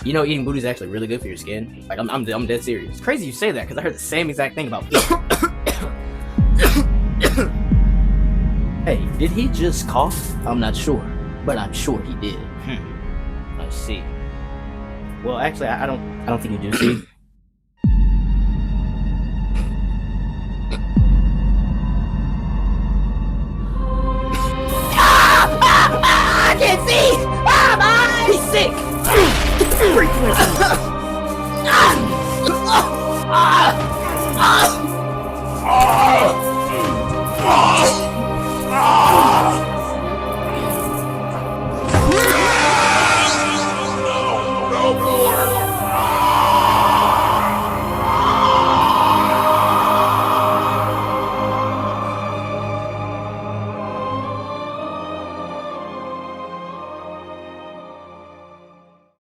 You know, eating booty is actually really good for your skin. Like, I'm dead serious. It's crazy you say that, because I heard the same exact thing about Hey, did he just cough? I'm not sure, but I'm sure he did. I see. Well, actually, I don't think you do see. I can't see! He's sick!